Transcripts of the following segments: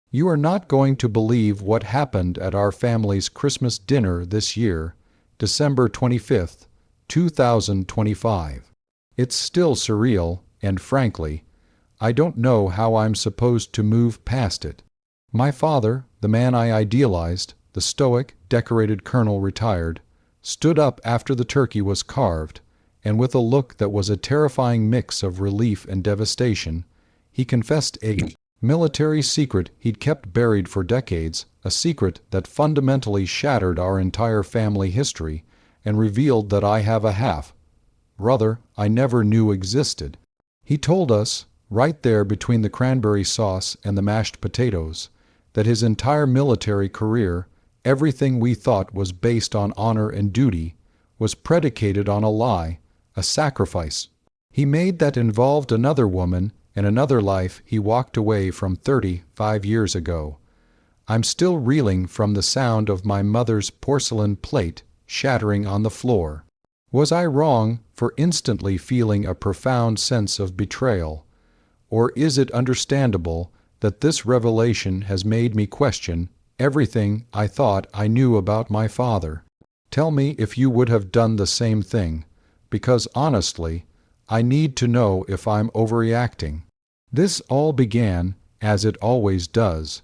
You are not going to believe what happened at our family's Christmas dinner this year, December 25th, 2025. It's still surreal, and frankly, I don't know how I'm supposed to move past it. My father, the man I idealized, the stoic, decorated colonel retired, stood up after the turkey was carved, and with a look that was a terrifying mix of relief and devastation, he confessed a military secret he'd kept buried for decades, a secret that fundamentally shattered our entire family history and revealed that I have a half-brother I never knew existed. He told us, right there between the cranberry sauce and the mashed potatoes, that his entire military career, everything we thought was based on honor and duty, was predicated on a lie, a sacrifice. He made that involved another woman and another life he walked away from 35 years ago. I'm still reeling from the sound of my mother's porcelain plate shattering on the floor. Was I wrong for instantly feeling a profound sense of betrayal? Or is it understandable that this revelation has made me question everything I thought I knew about my father? Tell me if you would have done the same thing, because honestly, I need to know if I'm overreacting. This all began, as it always does,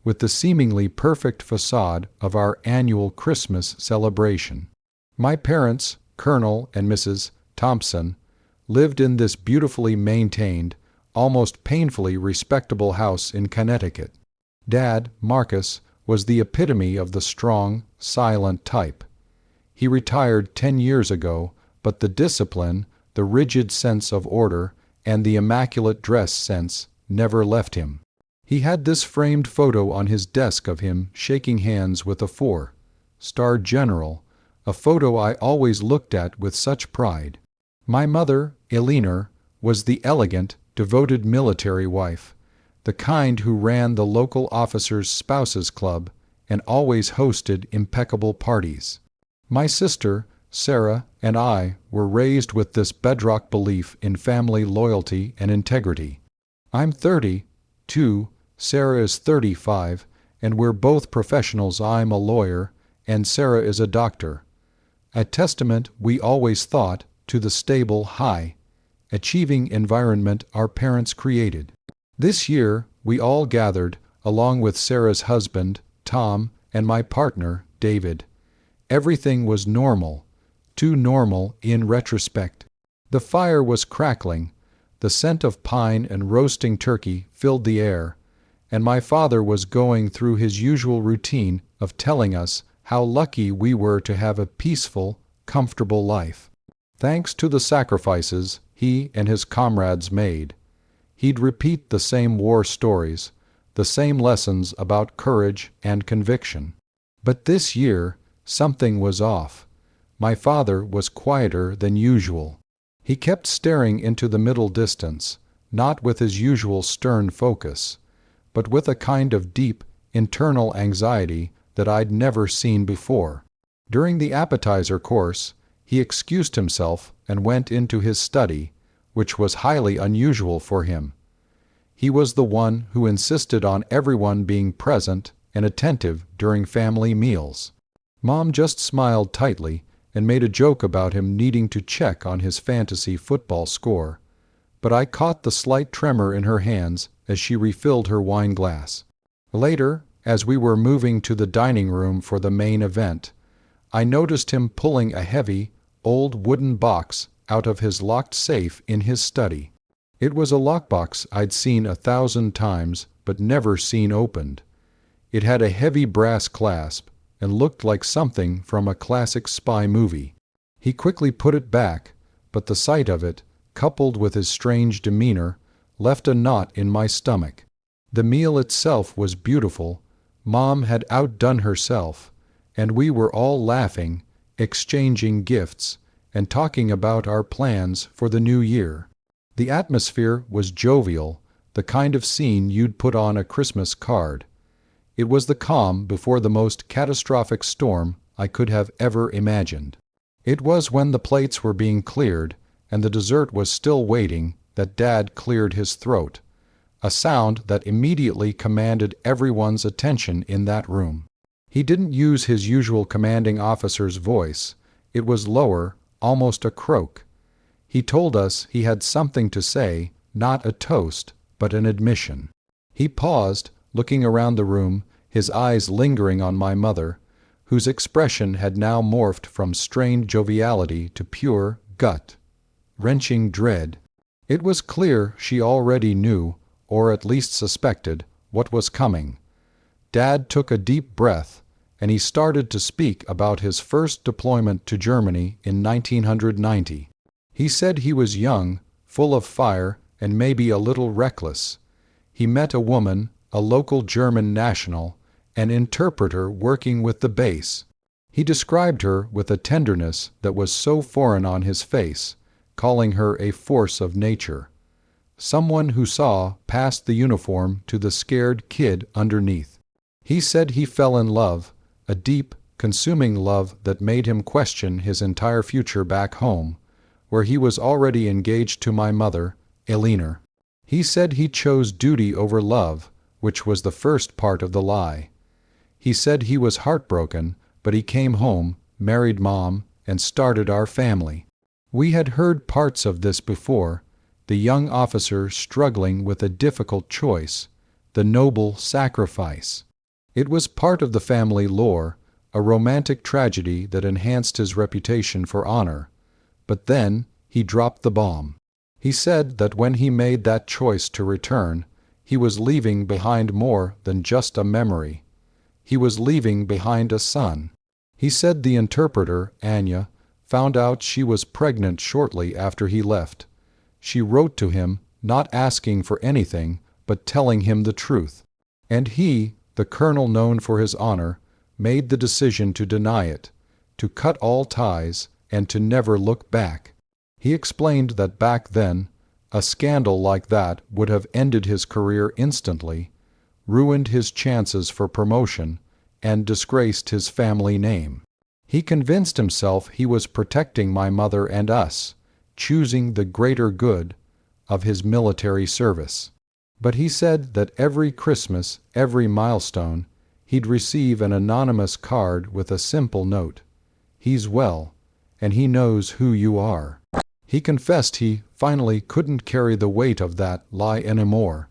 with the seemingly perfect facade of our annual Christmas celebration. My parents, Colonel and Mrs. Thompson, lived in this beautifully maintained, almost painfully respectable house in Connecticut. Dad, Marcus, was the epitome of the strong, silent type. He retired 10 years ago, but the discipline, the rigid sense of order, and the immaculate dress sense never left him. He had this framed photo on his desk of him shaking hands with a 4-star general, a photo I always looked at with such pride. My mother, Eleanor, was the elegant, devoted military wife, the kind who ran the local officers' spouses club and always hosted impeccable parties. My sister, Sarah, and I were raised with this bedrock belief in family loyalty and integrity. I'm 32, Sarah is 35, and we're both professionals. I'm a lawyer, and Sarah is a doctor. A testament, we always thought, to the stable, high-achieving environment our parents created. This year, we all gathered, along with Sarah's husband, Tom, and my partner, David. Everything was normal. Too normal in retrospect. The fire was crackling, the scent of pine and roasting turkey filled the air, and my father was going through his usual routine of telling us how lucky we were to have a peaceful, comfortable life. Thanks to the sacrifices he and his comrades made. He'd repeat the same war stories, the same lessons about courage and conviction. But this year, something was off. My father was quieter than usual. He kept staring into the middle distance, not with his usual stern focus, but with a kind of deep, internal anxiety that I'd never seen before. During the appetizer course, he excused himself and went into his study, which was highly unusual for him. He was the one who insisted on everyone being present and attentive during family meals. Mom just smiled tightly and made a joke about him needing to check on his fantasy football score, but I caught the slight tremor in her hands as she refilled her wine glass. Later, as we were moving to the dining room for the main event, I noticed him pulling a heavy, old wooden box out of his locked safe in his study. It was a lockbox I'd seen 1,000 times but never seen opened. It had a heavy brass clasp and looked like something from a classic spy movie. He quickly put it back, but the sight of it, coupled with his strange demeanor, left a knot in my stomach. The meal itself was beautiful. Mom had outdone herself, and we were all laughing, exchanging gifts, and talking about our plans for the new year. The atmosphere was jovial, the kind of scene you'd put on a Christmas card. It was the calm before the most catastrophic storm I could have ever imagined. It was when the plates were being cleared and the dessert was still waiting that Dad cleared his throat. a sound that immediately commanded everyone's attention in that room. He didn't use his usual commanding officer's voice. It was lower, almost a croak. He told us he had something to say, not a toast, but an admission. He paused, looking around the room, his eyes lingering on my mother, whose expression had now morphed from strained joviality to pure, gut-wrenching dread. It was clear she already knew, or at least suspected, what was coming. Dad took a deep breath, and he started to speak about his first deployment to Germany in 1990. He said he was young, full of fire, and maybe a little reckless. He met a woman, a local German national, an interpreter working with the base. He described her with a tenderness that was so foreign on his face, calling her a force of nature. Someone who saw past the uniform to the scared kid underneath. He said he fell in love, a deep, consuming love that made him question his entire future back home, where he was already engaged to my mother, Elena. He said he chose duty over love, which was the first part of the lie. He said he was heartbroken, but he came home, married Mom, and started our family. We had heard parts of this before, the young officer struggling with a difficult choice, the noble sacrifice. It was part of the family lore, a romantic tragedy that enhanced his reputation for honor. But then he dropped the bomb. He said that when he made that choice to return, he was leaving behind more than just a memory. He was leaving behind a son. He said the interpreter, Anya, found out she was pregnant shortly after he left. She wrote to him, not asking for anything, but telling him the truth. And he, the colonel known for his honor, made the decision to deny it, to cut all ties, and to never look back. He explained that back then, a scandal like that would have ended his career instantly, ruined his chances for promotion, and disgraced his family name. He convinced himself he was protecting my mother and us, choosing the greater good of his military service. But he said that every Christmas, every milestone, he'd receive an anonymous card with a simple note. He's well, and he knows who you are. He confessed he finally couldn't carry the weight of that lie anymore.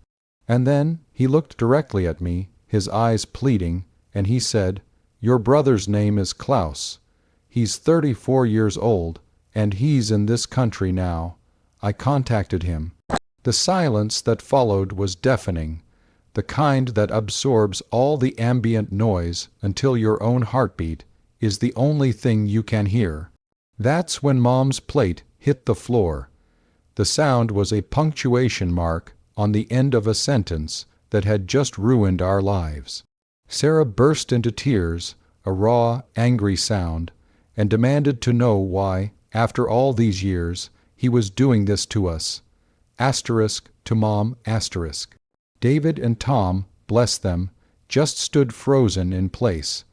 And then he looked directly at me, his eyes pleading, and he said, "Your brother's name is Klaus. He's 34 years old, and he's in this country now. I contacted him." The silence that followed was deafening, the kind that absorbs all the ambient noise until your own heartbeat is the only thing you can hear. That's when Mom's plate hit the floor. The sound was a punctuation mark on the end of a sentence that had just ruined our lives. Sarah burst into tears, a raw, angry sound, and demanded to know why, after all these years, he was doing this to us. Asterisk to Mom, asterisk. David and Tom, bless them, just stood frozen in place,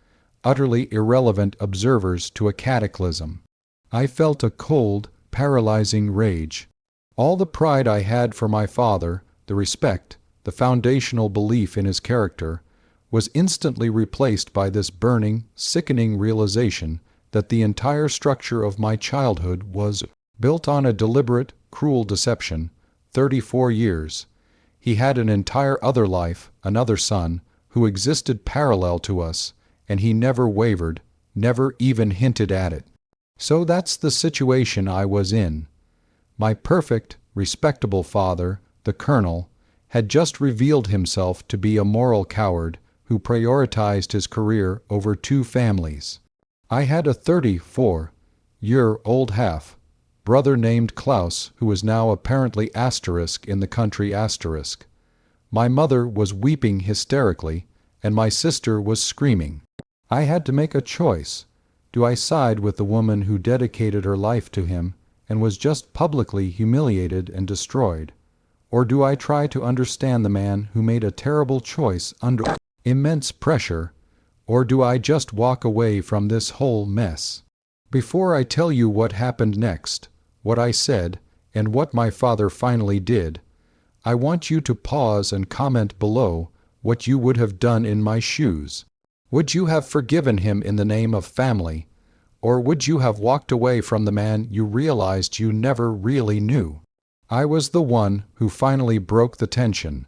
utterly irrelevant observers to a cataclysm. I felt a cold, paralyzing rage. All the pride I had for my father, the respect, the foundational belief in his character, was instantly replaced by this burning, sickening realization that the entire structure of my childhood was built on a deliberate, cruel deception. 34 years. He had an entire other life, another son, who existed parallel to us, and he never wavered, never even hinted at it. So that's the situation I was in. My perfect, respectable father, the colonel, had just revealed himself to be a moral coward who prioritized his career over two families. I had a 34-year-old half brother named Klaus, who was now apparently asterisk in the country asterisk. My mother was weeping hysterically, and my sister was screaming. I had to make a choice. Do I side with the woman who dedicated her life to him and was just publicly humiliated and destroyed? Or do I try to understand the man who made a terrible choice under immense pressure? Or do I just walk away from this whole mess? Before I tell you what happened next, what I said, and what my father finally did, I want you to pause and comment below what you would have done in my shoes. Would you have forgiven him in the name of family, or would you have walked away from the man you realized you never really knew? I was the one who finally broke the tension,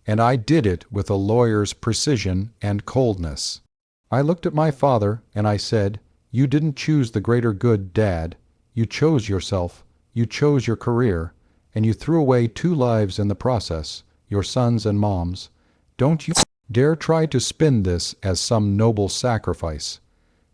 and I did it with a lawyer's precision and coldness. I looked at my father and I said, "You didn't choose the greater good, Dad. You chose yourself, you chose your career, and you threw away 2 lives in the process, your son's and Mom's. Don't you dare try to spin this as some noble sacrifice."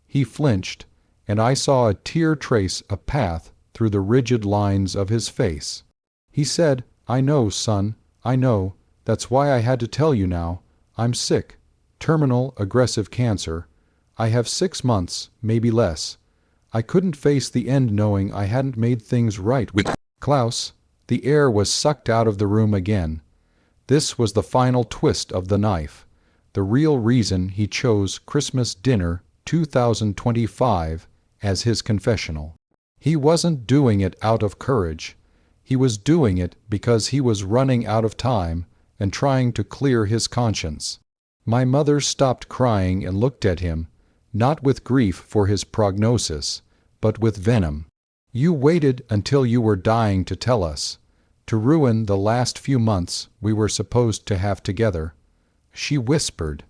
He flinched, and I saw a tear trace a path through the rigid lines of his face. He said, "I know, son, I know. That's why I had to tell you now. I'm sick. Terminal aggressive cancer. I have 6 months, maybe less. I couldn't face the end knowing I hadn't made things right with Klaus." The air was sucked out of the room again. This was the final twist of the knife, the real reason he chose Christmas dinner 2025 as his confessional. He wasn't doing it out of courage. He was doing it because he was running out of time and trying to clear his conscience. My mother stopped crying and looked at him, not with grief for his prognosis, but with venom. "You waited until you were dying to tell us, to ruin the last few months we were supposed to have together," she whispered.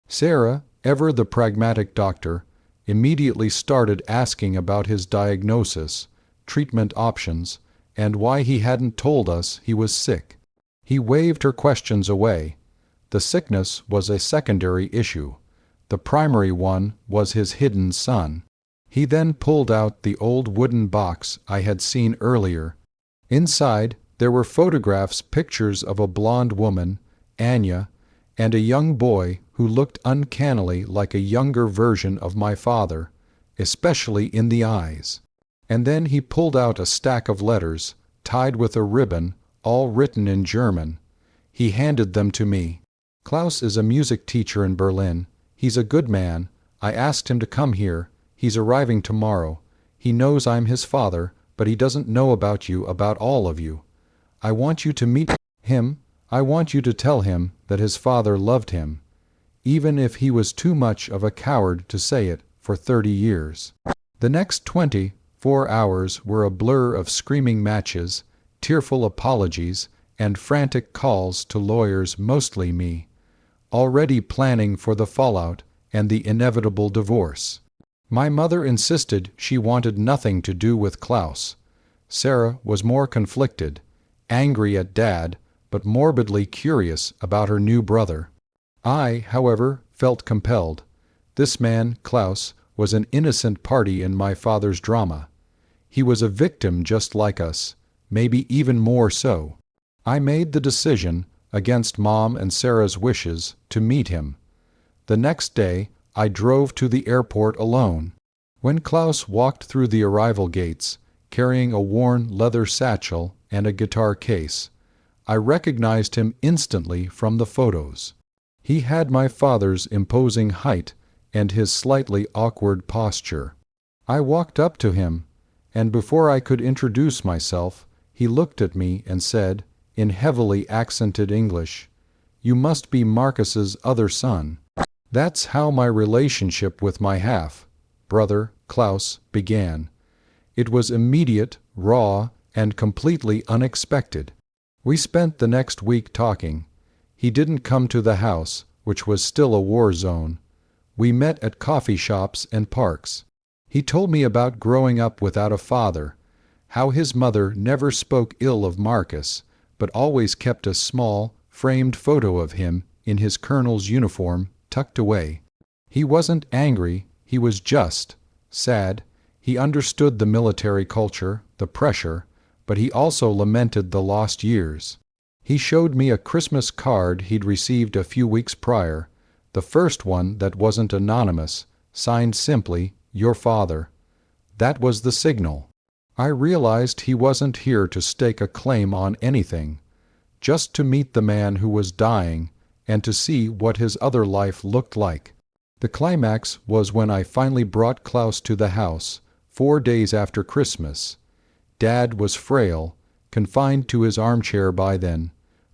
Sarah, ever the pragmatic doctor, immediately started asking about his diagnosis, treatment options, and why he hadn't told us he was sick. He waved her questions away. The sickness was a secondary issue. The primary one was his hidden son. He then pulled out the old wooden box I had seen earlier. Inside, there were photographs, pictures of a blonde woman, Anya, and a young boy who looked uncannily like a younger version of my father, especially in the eyes. And then he pulled out a stack of letters, tied with a ribbon, all written in German. He handed them to me. "Klaus is a music teacher in Berlin. He's a good man. I asked him to come here. He's arriving tomorrow. He knows I'm his father, but he doesn't know about you, about all of you. I want you to meet him. I want you to tell him that his father loved him, even if he was too much of a coward to say it for 30 years. The next 24 hours were a blur of screaming matches, tearful apologies, and frantic calls to lawyers, mostly me, already planning for the fallout and the inevitable divorce. My mother insisted she wanted nothing to do with Klaus. Sarah was more conflicted, angry at Dad, but morbidly curious about her new brother. I, however, felt compelled. This man, Klaus, was an innocent party in my father's drama. He was a victim just like us, maybe even more so. I made the decision, against Mom and Sarah's wishes, to meet him. The next day, I drove to the airport alone. When Klaus walked through the arrival gates, carrying a worn leather satchel and a guitar case, I recognized him instantly from the photos. He had my father's imposing height and his slightly awkward posture. I walked up to him, and before I could introduce myself, he looked at me and said, in heavily accented English, "You must be Marcus's other son." That's how my relationship with my half-brother, Klaus, began. It was immediate, raw, and completely unexpected. We spent the next week talking. He didn't come to the house, which was still a war zone. We met at coffee shops and parks. He told me about growing up without a father, how his mother never spoke ill of Marcus, but always kept a small, framed photo of him in his colonel's uniform tucked away. He wasn't angry, he was just sad. He understood the military culture, the pressure, but he also lamented the lost years. He showed me a Christmas card he'd received a few weeks prior, the first one that wasn't anonymous, signed simply, "Your father." That was the signal. I realized he wasn't here to stake a claim on anything, just to meet the man who was dying and to see what his other life looked like. The climax was when I finally brought Klaus to the house, 4 days after Christmas. Dad was frail, confined to his armchair by then,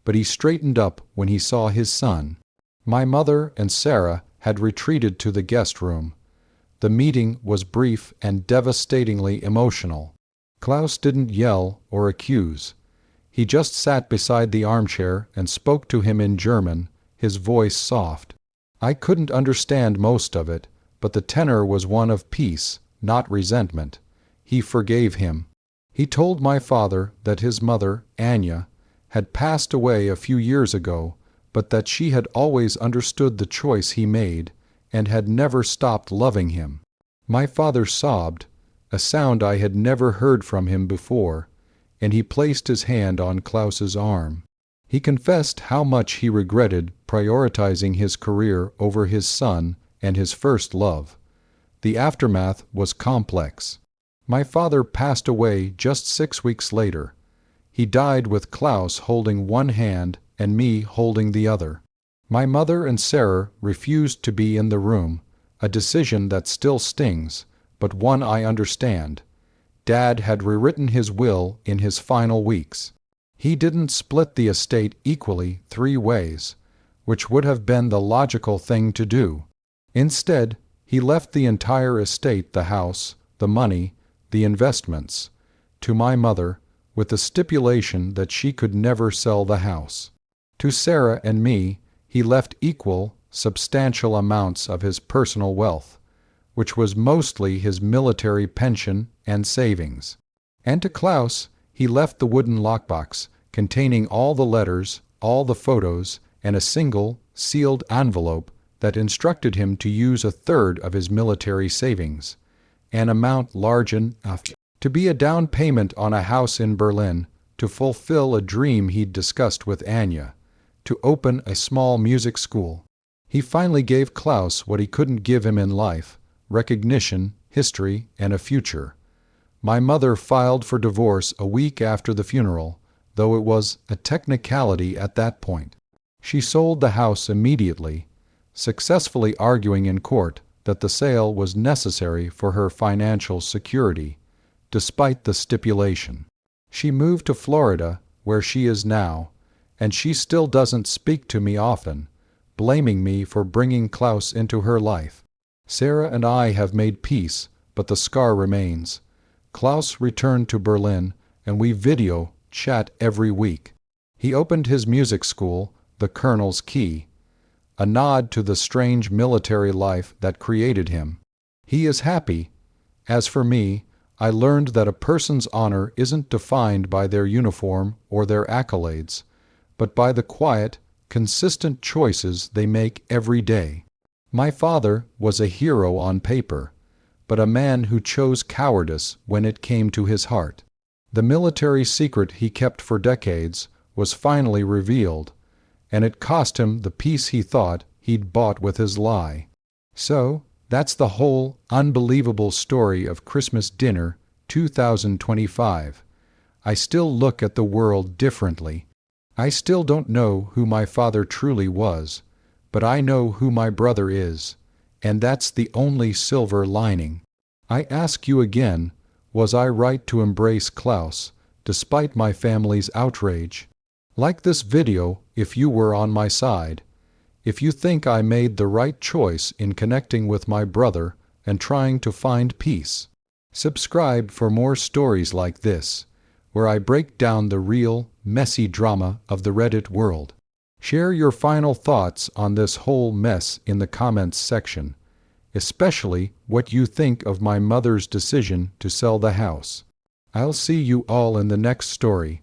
but he straightened up when he saw his son. My mother and Sarah had retreated to the guest room. The meeting was brief and devastatingly emotional. Klaus didn't yell or accuse. He just sat beside the armchair and spoke to him in German, his voice soft. I couldn't understand most of it, but the tenor was one of peace, not resentment. He forgave him. He told my father that his mother, Anya, had passed away a few years ago, but that she had always understood the choice he made and had never stopped loving him. My father sobbed, a sound I had never heard from him before, and he placed his hand on Klaus's arm. He confessed how much he regretted prioritizing his career over his son and his first love. The aftermath was complex. My father passed away just 6 weeks later. He died with Klaus holding one hand and me holding the other. My mother and Sarah refused to be in the room, a decision that still stings, but one I understand. Dad had rewritten his will in his final weeks. He didn't split the estate equally 3 ways, which would have been the logical thing to do. Instead, he left the entire estate, the house, the money, the investments, to my mother, with the stipulation that she could never sell the house. To Sarah and me, he left equal, substantial amounts of his personal wealth, which was mostly his military pension and savings. And to Klaus, he left the wooden lockbox containing all the letters, all the photos, and a single, sealed envelope that instructed him to use 1/3 of his military savings, an amount large enough to be a down payment on a house in Berlin, to fulfill a dream he'd discussed with Anya, to open a small music school. He finally gave Klaus what he couldn't give him in life: recognition, history, and a future. My mother filed for divorce a week after the funeral, though it was a technicality at that point. She sold the house immediately, successfully arguing in court that the sale was necessary for her financial security, despite the stipulation. She moved to Florida, where she is now, and she still doesn't speak to me often, blaming me for bringing Klaus into her life. Sarah and I have made peace, but the scar remains. Klaus returned to Berlin, and we video chat every week. He opened his music school, the Colonel's Key, a nod to the strange military life that created him. He is happy. As for me, I learned that a person's honor isn't defined by their uniform or their accolades, but by the quiet, consistent choices they make every day. My father was a hero on paper, but a man who chose cowardice when it came to his heart. The military secret he kept for decades was finally revealed, and it cost him the peace he thought he'd bought with his lie. So, that's the whole unbelievable story of Christmas dinner 2025. I still look at the world differently. I still don't know who my father truly was, but I know who my brother is, and that's the only silver lining. I ask you again, was I right to embrace Klaus, despite my family's outrage? Like this video if you were on my side. If you think I made the right choice in connecting with my brother and trying to find peace. Subscribe for more stories like this, where I break down the real, messy drama of the Reddit world. Share your final thoughts on this whole mess in the comments section, especially what you think of my mother's decision to sell the house. I'll see you all in the next story.